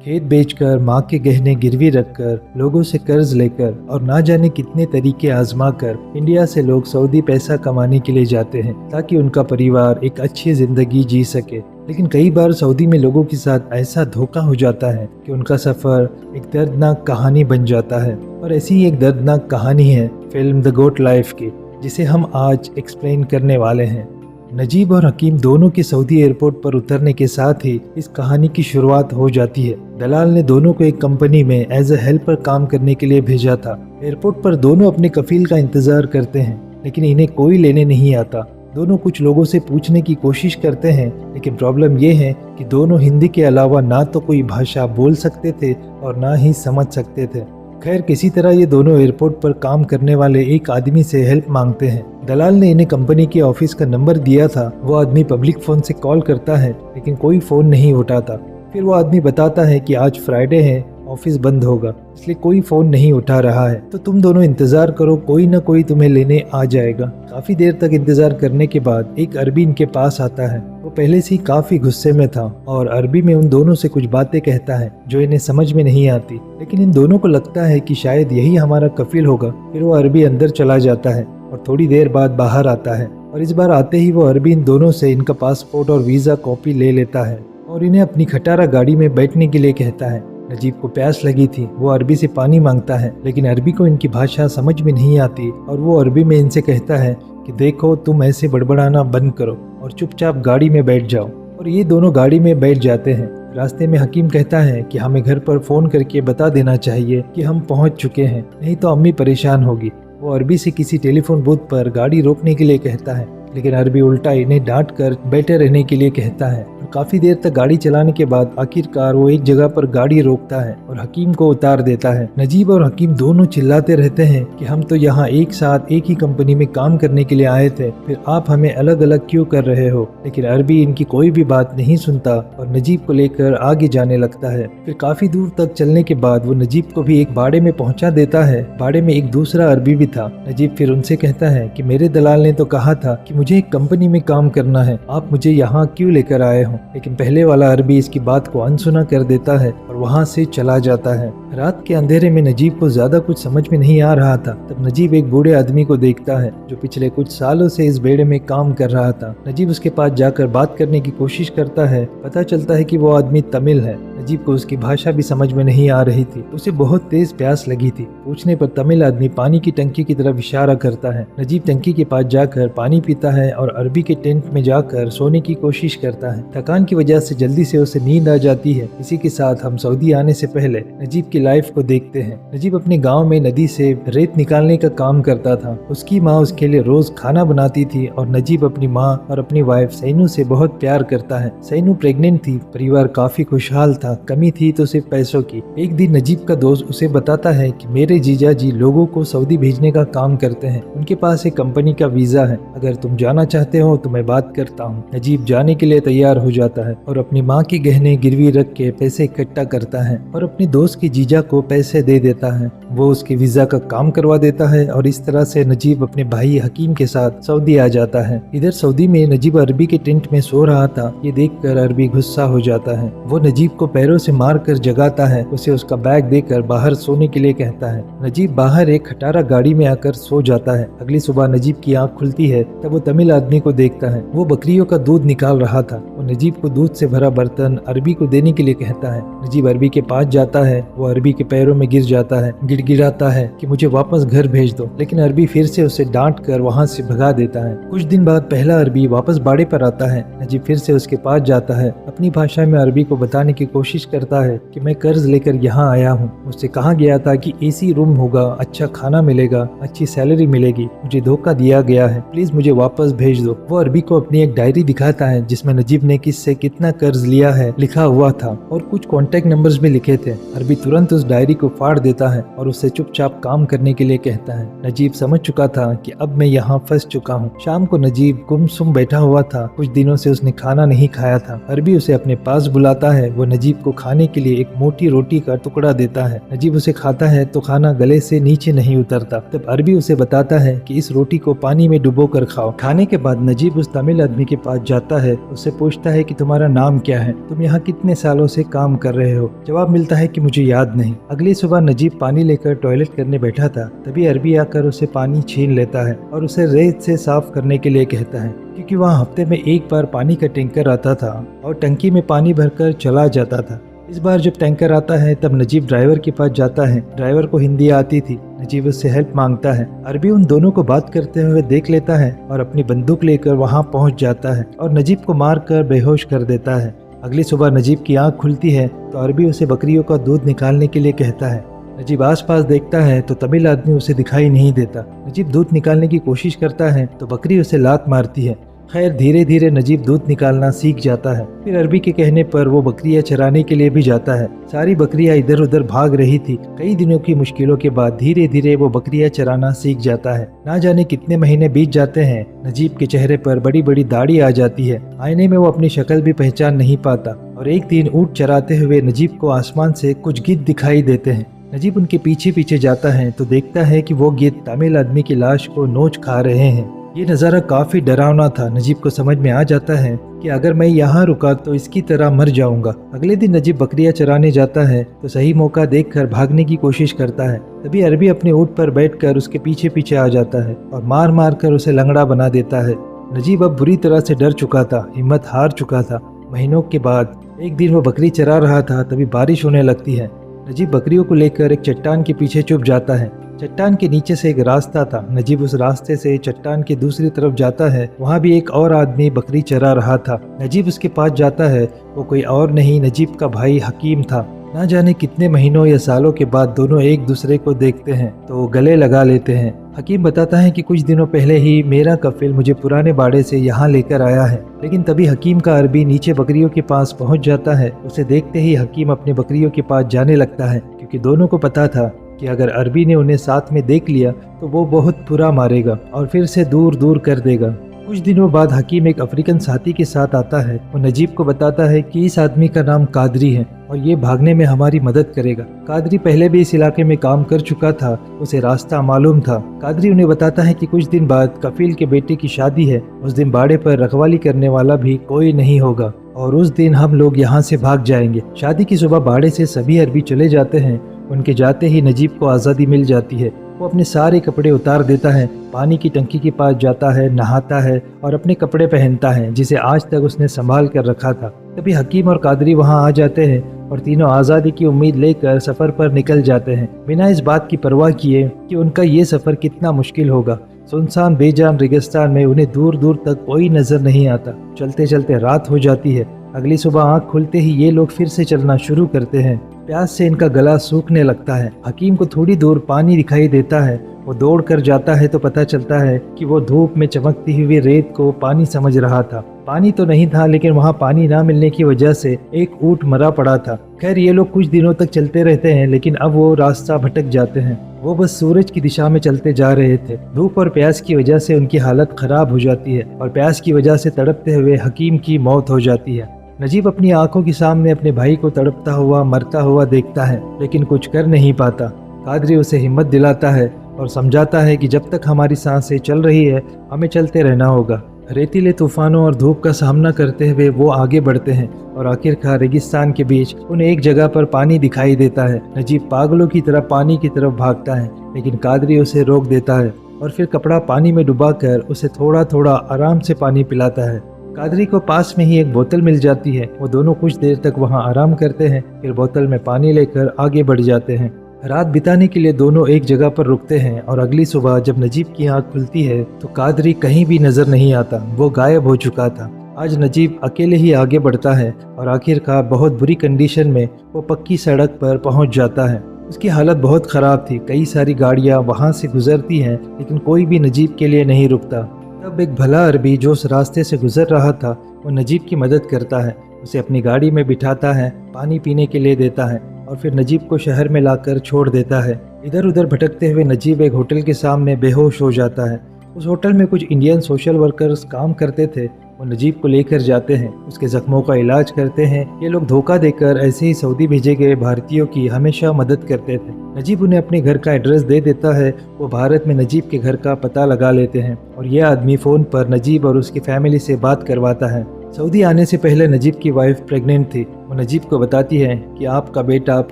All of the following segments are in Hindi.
खेत बेचकर, माँ के गहने गिरवी रखकर, लोगों से कर्ज लेकर और ना जाने कितने तरीके आजमा कर इंडिया से लोग सऊदी पैसा कमाने के लिए जाते हैं ताकि उनका परिवार एक अच्छी जिंदगी जी सके। लेकिन कई बार सऊदी में लोगों के साथ ऐसा धोखा हो जाता है कि उनका सफर एक दर्दनाक कहानी बन जाता है। और ऐसी ही एक दर्दनाक कहानी है फिल्म द गोट लाइफ की, जिसे हम आज एक्सप्लेन करने वाले हैं। नजीब और हकीम दोनों के सऊदी एयरपोर्ट पर उतरने के साथ ही इस कहानी की शुरुआत हो जाती है। दलाल ने दोनों को एक कंपनी में एज ए हेल्पर काम करने के लिए भेजा था। एयरपोर्ट पर दोनों अपने कफील का इंतजार करते हैं, लेकिन इन्हें कोई लेने नहीं आता। दोनों कुछ लोगों से पूछने की कोशिश करते हैं, लेकिन प्रॉब्लम ये है कि दोनों हिंदी के अलावा ना तो कोई भाषा बोल सकते थे और ना ही समझ सकते थे। खैर, किसी तरह ये दोनों एयरपोर्ट पर काम करने वाले एक आदमी से हेल्प मांगते हैं। दलाल ने इन्हें कंपनी के ऑफिस का नंबर दिया था। वो आदमी पब्लिक फोन से कॉल करता है, लेकिन कोई फोन नहीं उठाता। फिर वो आदमी बताता है कि आज फ्राइडे है, ऑफिस बंद होगा, इसलिए कोई फोन नहीं उठा रहा है, तो तुम दोनों इंतजार करो, कोई ना कोई तुम्हें लेने आ जाएगा। काफी देर तक इंतजार करने के बाद एक अरबी इनके पास आता है। वो पहले से ही काफी गुस्से में था और अरबी में उन दोनों से कुछ बातें कहता है जो इन्हें समझ में नहीं आती, लेकिन इन दोनों को लगता है कि शायद यही हमारा कफील होगा। फिर वो अरबी अंदर चला जाता है और थोड़ी देर बाद बाहर आता है, और इस बार आते ही वो अरबी इन दोनों से इनका पासपोर्ट और वीजा कॉपी ले लेता है और इन्हें अपनी खटारा गाड़ी में बैठने के लिए कहता है। नजीब को प्यास लगी थी, वो अरबी से पानी मांगता है, लेकिन अरबी को इनकी भाषा समझ में नहीं आती और वो अरबी में इनसे कहता है कि देखो, तुम ऐसे बड़बड़ाना बंद करो और चुपचाप गाड़ी में बैठ जाओ। और ये दोनों गाड़ी में बैठ जाते हैं। रास्ते में हकीम कहता है कि हमें घर पर फोन करके बता देना चाहिए कि हम पहुंच चुके हैं, नहीं तो अम्मी परेशान होगी। वो अरबी से किसी टेलीफोन बूथ पर गाड़ी रोकने के लिए कहता है, लेकिन अरबी उल्टा इन्हें डांट कर बैठे रहने के लिए कहता है। और काफी देर तक गाड़ी चलाने के बाद आखिरकार वो एक जगह पर गाड़ी रोकता है और हकीम को उतार देता है। नजीब और हकीम दोनों चिल्लाते रहते हैं कि हम तो यहाँ एक साथ एक ही कंपनी में काम करने के लिए आए थे, फिर आप हमें अलग अलग क्यों कर रहे हो। लेकिन अरबी इनकी कोई भी बात नहीं सुनता और नजीब को लेकर आगे जाने लगता है। फिर काफी दूर तक चलने के बाद वो नजीब को भी एक बाड़े में पहुंचा देता है। बाड़े में एक दूसरा अरबी भी था। नजीब फिर उनसे कहता है कि मेरे दलाल ने तो कहा था कि मुझे एक कंपनी में काम करना है, आप मुझे यहाँ क्यों लेकर आए हो। लेकिन पहले वाला अरबी इसकी बात को अनसुना कर देता है और वहाँ से चला जाता है। रात के अंधेरे में नजीब को ज्यादा कुछ समझ में नहीं आ रहा था। तब नजीब एक बूढ़े आदमी को देखता है जो पिछले कुछ सालों से इस बेड़े में काम कर रहा था। नजीब उसके पास जाकर बात करने की कोशिश करता है। पता चलता है कि वो आदमी तमिल है। नजीब को उसकी भाषा भी समझ में नहीं आ रही थी। उसे बहुत तेज प्यास लगी थी। पूछने पर तमिल आदमी पानी की टंकी की तरफ इशारा करता है। नजीब टंकी के पास जाकर पानी पीता है और अरबी के टेंट में जाकर सोने की कोशिश करता है। थकान की वजह से जल्दी से उसे नींद आ जाती है। इसी के साथ हम सऊदी आने से पहले नजीब की लाइफ को देखते हैं। नजीब अपने गांव में नदी से रेत निकालने का काम करता था। उसकी माँ उसके लिए रोज खाना बनाती थी और नजीब अपनी माँ और अपनी वाइफ सैनू से बहुत प्यार करता है। सैनू प्रेग्नेंट थी। परिवार काफी खुशहाल था। कमी थी तो सिर्फ पैसों की। एक दिन नजीब का दोस्त उसे बताता है कि मेरे जीजा जी लोगों को सऊदी भेजने का काम करते हैं। उनके पास एक कंपनी का वीजा है, अगर तुम जाना चाहते हो तो मैं बात करता हूँ। नजीब जाने के लिए तैयार हो जाता है और अपनी माँ के गहने गिरवी रख के पैसे इकट्ठा करता है और अपने दोस्त के जीजा को पैसे दे देता है। वो उसके वीजा का काम करवा देता है और इस तरह से नजीब अपने भाई हकीम के साथ सऊदी आ जाता है। इधर सऊदी में नजीब अरबी के टेंट में सो रहा था। ये देखकर अरबी गुस्सा हो जाता है। वो नजीब को पैरों से मारकर जगाता है। उसे उसका बैग देकर बाहर सोने के लिए कहता है। नजीब बाहर एक खटारा गाड़ी में आकर सो जाता है। अगली सुबह नजीब की आंख खुलती है तब वो तमिल आदमी को देखता है। वो बकरियों का दूध निकाल रहा था। वो नजीब को दूध से भरा बर्तन अरबी को देने के लिए कहता है। नजीब अरबी के पास जाता है। वो अरबी के पैरों में गिर जाता है, गिड़गिड़ाता है कि मुझे वापस घर भेज दो, लेकिन अरबी फिर से उसे डांट कर वहाँ से भगा देता है। कुछ दिन बाद पहला अरबी वापस बाड़े पर आता है। नजीब फिर से उसके पास जाता है। अपनी भाषा में अरबी को बताने की कोशिश करता है कि मैं कर्ज लेकर यहाँ आया हूँ। मुझसे कहा गया था कि एसी रूम होगा, अच्छा खाना मिलेगा, अच्छी सैलरी मिलेगी। मुझे धोखा दिया गया है, प्लीज मुझे वापस भेज दो। वो अरबी को अपनी एक डायरी दिखाता है जिसमें नजीब ने किससे कितना कर्ज लिया है लिखा हुआ था और कुछ कॉन्टेक्ट नंबर्स भी लिखे थे। अरबी तुरंत उस डायरी को फाड़ देता है और उससे चुपचाप काम करने के लिए कहता है। नजीब समझ चुका था कि अब मैं यहाँ फंस चुका हूँ। शाम को नजीब गुमसुम बैठा हुआ था। कुछ दिनों से उसने खाना नहीं खाया था। अरबी उसे अपने पास बुलाता है। वो नजीब को खाने के लिए एक मोटी रोटी का टुकड़ा देता है। नजीब उसे खाता है तो खाना गले से नीचे नहीं उतरता। तब अरबी उसे बताता है कि इस रोटी को पानी में डुबो कर खाओ। खाने के बाद नजीब उस तमिल आदमी के पास जाता है, उससे पूछता है कि तुम्हारा नाम क्या है, तुम यहाँ कितने सालों से काम कर रहे हो। जवाब मिलता है कि मुझे याद नहीं। अगली सुबह नजीब पानी लेकर टॉयलेट करने बैठा था, तभी अरबी आकर उसे पानी छीन लेता है और उसे रेत से साफ करने के लिए कहता है, क्योंकि वहाँ हफ्ते में एक बार पानी का टैंकर आता था और टंकी में पानी भरकर चला जाता था। इस बार जब टैंकर आता है तब नजीब ड्राइवर के पास जाता है। ड्राइवर को हिंदी आती थी। नजीब उससे हेल्प मांगता है। अरबी उन दोनों को बात करते हुए देख लेता है और अपनी बंदूक लेकर वहाँ पहुँच जाता है और नजीब को मारकर बेहोश कर देता है। अगली सुबह नजीब की आँख खुलती है तो अरबी उसे बकरियों का दूध निकालने के लिए कहता है। नजीब आसपास देखता है तो तमिल आदमी उसे दिखाई नहीं देता। नजीब दूध निकालने की कोशिश करता है तो बकरी उसे लात मारती है। खैर धीरे धीरे नजीब दूध निकालना सीख जाता है। फिर अरबी के कहने पर वो बकरियां चराने के लिए भी जाता है। सारी बकरियां इधर उधर भाग रही थी। कई दिनों की मुश्किलों के बाद धीरे धीरे वो बकरियां चराना सीख जाता है। ना जाने कितने महीने बीत जाते हैं। नजीब के चेहरे पर बड़ी बड़ी दाढ़ी आ जाती है। आईने में वो अपनी शक्ल भी पहचान नहीं पाता। और एक दिन ऊँट चराते हुए नजीब को आसमान से कुछ गिद्ध दिखाई देते हैं। नजीब उनके पीछे पीछे जाता है तो देखता है कि वो गिद्ध तमिल आदमी की लाश को नोच खा रहे हैं। ये नज़ारा काफी डरावना था। नजीब को समझ में आ जाता है कि अगर मैं यहाँ रुका तो इसकी तरह मर जाऊंगा। अगले दिन नजीब बकरियां चराने जाता है तो सही मौका देखकर भागने की कोशिश करता है। तभी अरबी अपने ऊँट पर बैठकर उसके पीछे पीछे आ जाता है और मार मार कर उसे लंगड़ा बना देता है। नजीब अब बुरी तरह से डर चुका था, हिम्मत हार चुका था। महीनों के बाद एक दिन वो बकरी चरा रहा था, तभी बारिश होने लगती है। नजीब बकरियों को लेकर एक चट्टान के पीछे छुप जाता है। चट्टान के नीचे से एक रास्ता था। नजीब उस रास्ते से चट्टान की दूसरी तरफ जाता है। वहाँ भी एक और आदमी बकरी चरा रहा था। नजीब उसके पास जाता है। वो कोई और नहीं, नजीब का भाई हकीम था। ना जाने कितने महीनों या सालों के बाद दोनों एक दूसरे को देखते हैं तो गले लगा लेते हैं। हकीम बताता है कि कुछ दिनों पहले ही मेरा कफिल मुझे पुराने बाड़े से यहाँ लेकर आया है। लेकिन तभी हकीम का अरबी नीचे बकरियों के पास पहुँच जाता है। उसे देखते ही हकीम अपने बकरियों के पास जाने लगता है, क्योंकि दोनों को पता था कि अगर अरबी ने उन्हें साथ में देख लिया तो वो बहुत बुरा मारेगा और फिर से दूर दूर कर देगा। कुछ दिनों बाद हकीम एक अफ्रीकन साथी के साथ आता है। वो नजीब को बताता है कि इस आदमी का नाम कादरी है और ये भागने में हमारी मदद करेगा। कादरी पहले भी इस इलाके में काम कर चुका था, उसे रास्ता मालूम था। कादरी उन्हें बताता है कि कुछ दिन बाद कफील के बेटे की शादी है। उस दिन बाड़े पर रखवाली करने वाला भी कोई नहीं होगा और उस दिन हम लोग यहाँ से भाग जाएंगे। शादी की सुबह बाड़े से सभी अरबी चले जाते हैं। उनके जाते ही नजीब को आज़ादी मिल जाती है। वो अपने सारे कपड़े उतार देता है, पानी की टंकी के पास जाता है, नहाता है और अपने कपड़े पहनता है जिसे आज तक उसने संभाल कर रखा था। तभी हकीम और कादरी वहाँ आ जाते हैं और तीनों आज़ादी की उम्मीद लेकर सफ़र पर निकल जाते हैं, बिना इस बात की परवाह किए कि उनका ये सफ़र कितना मुश्किल होगा। सुनसान बेजान रेगिस्तान में उन्हें दूर दूर तक कोई नज़र नहीं आता। चलते चलते रात हो जाती है। अगली सुबह आँख खुलते ही ये लोग फिर से चलना शुरू करते हैं। प्यास से इनका गला सूखने लगता है। हकीम को थोड़ी दूर पानी दिखाई देता है। वो दौड़ कर जाता है तो पता चलता है कि वो धूप में चमकती हुई रेत को पानी समझ रहा था। पानी तो नहीं था, लेकिन वहाँ पानी ना मिलने की वजह से एक ऊँट मरा पड़ा था। खैर ये लोग कुछ दिनों तक चलते रहते हैं, लेकिन अब वो रास्ता भटक जाते हैं। वो बस सूरज की दिशा में चलते जा रहे थे। धूप और प्यास की वजह से उनकी हालत खराब हो जाती है और प्यास की वजह से तड़पते हुए हकीम की मौत हो जाती है। नजीब अपनी आंखों के सामने अपने भाई को तड़पता हुआ मरता हुआ देखता है, लेकिन कुछ कर नहीं पाता। कादरी उसे हिम्मत दिलाता है और समझाता है कि जब तक हमारी सांसें चल रही है हमें चलते रहना होगा। रेतीले तूफानों और धूप का सामना करते हुए वो आगे बढ़ते हैं और आखिरकार रेगिस्तान के बीच उन्हें एक जगह पर पानी दिखाई देता है। नजीब पागलों की तरह पानी की तरफ भागता है, लेकिन कादरी उसे रोक देता है और फिर कपड़ा पानी में डुबाकर उसे थोड़ा थोड़ा आराम से पानी पिलाता है। कादरी को पास में ही एक बोतल मिल जाती है। वो दोनों कुछ देर तक वहाँ आराम करते हैं, फिर बोतल में पानी लेकर आगे बढ़ जाते हैं। रात बिताने के लिए दोनों एक जगह पर रुकते हैं और अगली सुबह जब नजीब की आँख खुलती है तो कादरी कहीं भी नजर नहीं आता। वो गायब हो चुका था। आज नजीब अकेले ही आगे बढ़ता है और आखिरकार बहुत बुरी कंडीशन में वो पक्की सड़क पर पहुंच जाता है। उसकी हालत बहुत ख़राब थी। कई सारी गाड़ियां वहां से गुजरती हैं, लेकिन कोई भी नजीब के लिए नहीं रुकता। तब एक भला अरबी जो उस रास्ते से गुजर रहा था वो नजीब की मदद करता है। उसे अपनी गाड़ी में बिठाता है, पानी पीने के लिए देता है और फिर नजीब को शहर में लाकर छोड़ देता है। इधर उधर भटकते हुए नजीब एक होटल के सामने बेहोश हो जाता है। उस होटल में कुछ इंडियन सोशल वर्कर्स काम करते थे। वो नजीब को लेकर जाते हैं, उसके जख्मों का इलाज करते हैं। ये लोग धोखा देकर ऐसे ही सऊदी भेजे गए भारतीयों की हमेशा मदद करते थे। नजीब उन्हें अपने घर का एड्रेस दे देता है। वो भारत में नजीब के घर का पता लगा लेते हैं और यह आदमी फ़ोन पर नजीब और उसकी फैमिली से बात करवाता है। सऊदी आने से पहले नजीब की वाइफ प्रेग्नेंट थी। वो नजीब को बताती है कि आपका बेटा अब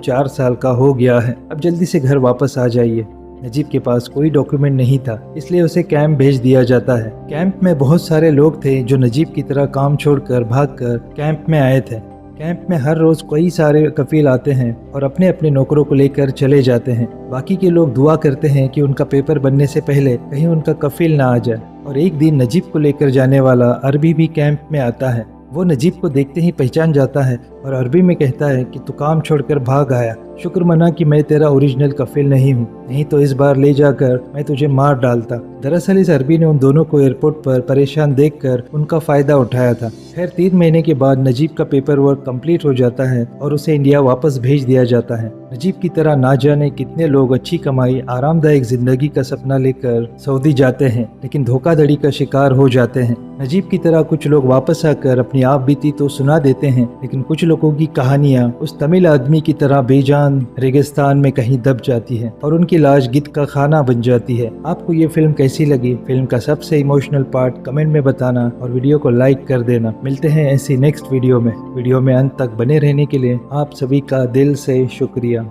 4 साल का हो गया है, अब जल्दी से घर वापस आ जाइए। नजीब के पास कोई डॉक्यूमेंट नहीं था, इसलिए उसे कैंप भेज दिया जाता है। कैंप में बहुत सारे लोग थे जो नजीब की तरह काम छोड़कर भागकर कैंप में आए थे। कैंप में हर रोज कई सारे कफील आते हैं और अपने अपने नौकरों को लेकर चले जाते हैं। बाकी के लोग दुआ करते हैं कि उनका पेपर बनने से पहले कहीं उनका कफील ना आ जाए। और एक दिन नजीब को लेकर जाने वाला अरबी भी कैंप में आता है। वो नजीब को देखते ही पहचान जाता है और अरबी में कहता है कि तू काम छोड़कर भाग आया, शुक्र मना कि मैं तेरा ओरिजिनल कफील नहीं हूँ, नहीं तो इस बार ले जाकर मैं तुझे मार डालता। दरअसल इस अरबी ने उन दोनों को एयरपोर्ट पर परेशान देखकर उनका फायदा उठाया था। खैर 3 महीने के बाद नजीब का पेपर वर्क कंप्लीट हो जाता है और उसे इंडिया वापस भेज दिया जाता है। नजीब की तरह ना जाने कितने लोग अच्छी कमाई, आरामदायक जिंदगी का सपना लेकर सऊदी जाते हैं, लेकिन धोखाधड़ी का शिकार हो जाते हैं। नजीब की तरह कुछ लोग वापस आकर अपनी आप बीती तो सुना देते हैं, लेकिन कुछ लोगों की कहानियां उस तमिल आदमी की तरह बेजान रेगिस्तान में कहीं दब जाती है और उनकी लाश गिद्ध का खाना बन जाती है। आपको ये फिल्म कैसी लगी? फिल्म का सबसे इमोशनल पार्ट कमेंट में बताना और वीडियो को लाइक कर देना। मिलते हैं ऐसी नेक्स्ट वीडियो में। वीडियो में अंत तक बने रहने के लिए आप सभी का दिल से शुक्रिया।